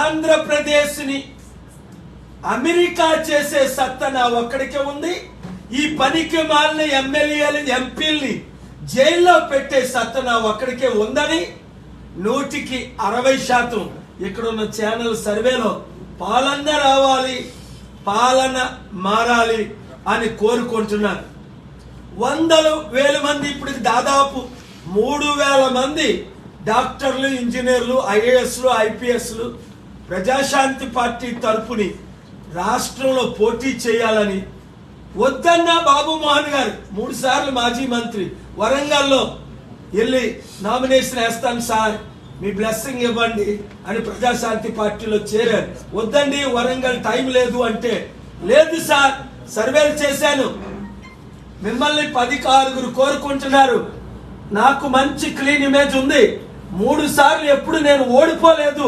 ఆంధ్రప్రదేశ్ని అమెరికా చేసే సత్తా నా ఒక్కడికే ఉంది. ఈ పనికి మాలిన ఎమ్మెల్యేలు ఎంపీల్ని జైల్లో పెట్టే సత్తా నా ఒక్కడికే ఉందని 100% ఇక్కడున్న ఛానల్ సర్వేలో పాలన రావాలి, పాలన మారాలి అని కోరుకుంటున్నారు. వందలు వేల మంది, ఇప్పుడు దాదాపు 3000 మంది డాక్టర్లు, ఇంజనీర్లు, ఐఏఎస్లు, ఐపీఎస్లు ప్రజాశాంతి పార్టీ తరపుని రాష్ట్రంలో పోటీ చేయాలని వద్దన్న బాబు మోహన్ గారు 3 సార్లు మాజీ మంత్రి వరంగల్లో వెళ్ళి నామినేషన్ వేస్తాను సార్, మీ బ్లెస్సింగ్ ఇవ్వండి అని ప్రజాశాంతి పార్టీలో చేరారు. వద్దండి, వరంగల్ టైం లేదు అంటే, లేదు సార్ సర్వేలు చేశాను, మిమ్మల్ని 10 కోరుకుంటున్నారు, నాకు మంచి క్లీన్ ఇమేజ్ ఉంది, 3 సార్లు ఎప్పుడు నేను ఓడిపోలేదు,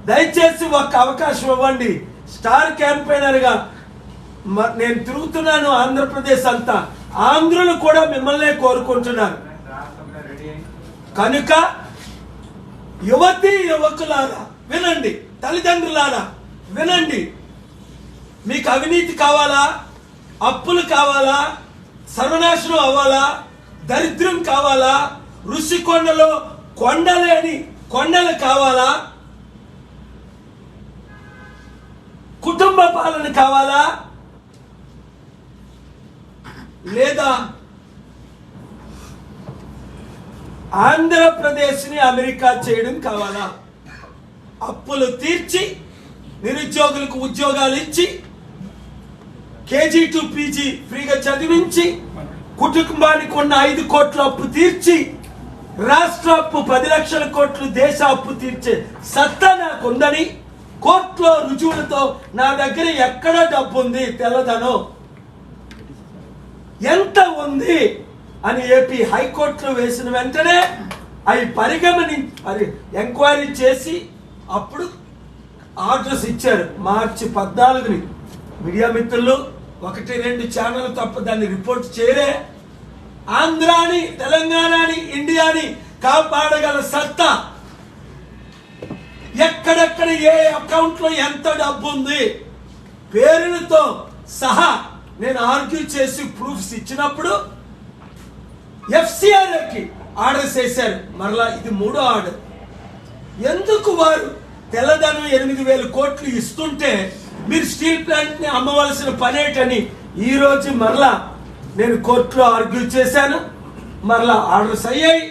దయచేసి ఒక అవకాశం ఇవ్వండి. స్టార్ క్యాంపెయినర్ గా నేను తిరుగుతున్నాను ఆంధ్రప్రదేశ్ అంతా, ఆంధ్రులు కూడా మిమ్మల్నే కోరుకుంటున్నారు. కనుక యువతి యువకులారా వినండి, తల్లిదండ్రులారా వినండి. మీకు అవినీతి కావాలా, అప్పులు కావాలా, సర్వనాశనం అవ్వాలా, దరిద్రం కావాలా, ఋషికొండలో కొండలేని కొండలు కావాలా, కుటుంబ పాలన కావాలా, లేదా ఆంధ్రప్రదేశ్ని అమెరికా చేయడం కావాలా? అప్పులు తీర్చి నిరుద్యోగులకు ఉద్యోగాలు ఇచ్చి కేజీ టు పీజీ ఫ్రీగా చదివించి కుటుంబానికి ఉన్న 5 కోట్ల అప్పు తీర్చి రాష్ట్ర అప్పు 10 లక్షల కోట్లు దేశ అప్పు తీర్చే సత్తా నాకు ఉందని కోర్టులో రుజువులతో నా దగ్గర ఎక్కడ డబ్బు ఉంది, తెల్లదనం ఎంత ఉంది అని ఏపీ హైకోర్టులో వేసిన వెంటనే అవి ఎంక్వైరీ చేసి అప్పుడు ఆర్డర్స్ ఇచ్చారు. మార్చి 14ని మీడియా మిత్రులు 1-2 ఛానల్ తప్ప దాన్ని రిపోర్ట్ చేయరే. ఆంధ్రాని, తెలంగాణని, ఇండియాని కాపాడగల సత్తా ఎక్కడెక్కడ ఏ అకౌంట్ లో ఎంత డబ్బు ఉంది పేరులతో సహా నేను ఆర్గ్యూ చేసి ప్రూఫ్స్ ఇచ్చినప్పుడు FCRA కి ఆర్డర్స్ వేశారు. మరలా ఇది 3వ ఆర్డర్. ఎందుకు వారు తెల్లదనం 8,000 కోట్లు ఇస్తుంటే మీరు స్టీల్ ప్లాంట్ ని అమ్మవలసిన పనేటని ఈ రోజు మరలా నేను కోర్టులో ఆర్గ్యూ చేశాను. మరలా ఆర్డర్స్ అయ్యాయి.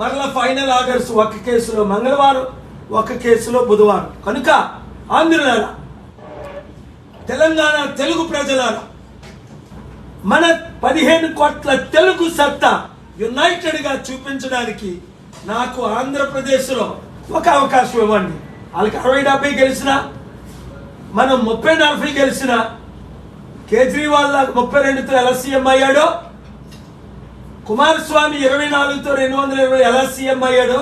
మరలా ఫైనల్ ఆర్డర్స్ ఒక కేసులో మంగళవారం, ఒక కేసులో బుధవారం. కనుక ఆంధ్రులారా, తెలంగాణ తెలుగు ప్రజలారా, మన 15 కోట్ల తెలుగు సత్తా యునైటెడ్ గా చూపించడానికి నాకు ఆంధ్రప్రదేశ్ లో ఒక అవకాశం ఇవ్వండి. వాళ్ళకి 60-70 గెలిచిన, మనం 30-40 గెలిచిన, కేజ్రీవాల్ 32తో ఎలా సీఎం అయ్యాడో, కుమారస్వామి 24తో 220 ఎలా సీఎం అయ్యాడో,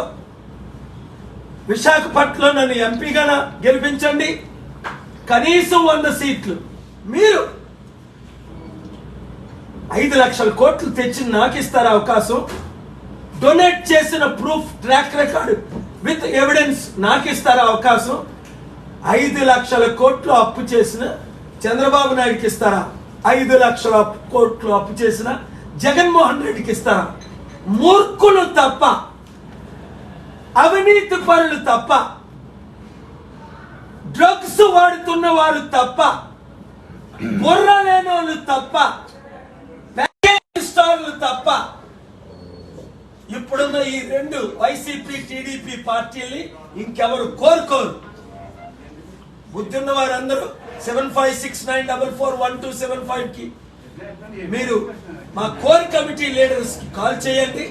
విశాఖపట్నంలో నన్ను ఎంపీగా గెలిపించండి, కనీసం 100 సీట్లు. మీరు 5 లక్షల కోట్లు తెచ్చి నాకు ఇస్తారా అవకాశం? డొనేట్ చేసిన proof, track record with evidence నాకు ఇస్తారా అవకాశం? 5 లక్షల కోట్లు అప్పు చేసిన చంద్రబాబు నాయుడుకి ఇస్తారా? 5 లక్షల కోట్లు అప్పు చేసిన జగన్మోహన్ రెడ్డికి ఇస్తారా? మూర్ఖులు తప్ప, అవినీతి పరులు తప్ప, డ్రగ్స్ వాడుతున్న వారు తప్ప, బుర్ర లేని వాళ్ళు తప్ప, స్టార్లు తప్ప, ఇప్పుడున్న ఈ 2 వైసీపీ టీడీపీ పార్టీల్ని ఇంకెవరు కోరుకోరు. బుద్ధున్న వారందరూ 7569441275 కి మీరు మా కోర్ కమిటీ లీడర్స్ కి కాల్ చేయండి.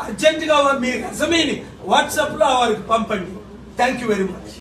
అర్జెంట్ గా మీ రెజ్యూమేని వాట్సాప్ లో వారికి పంపండి. Thank you very much.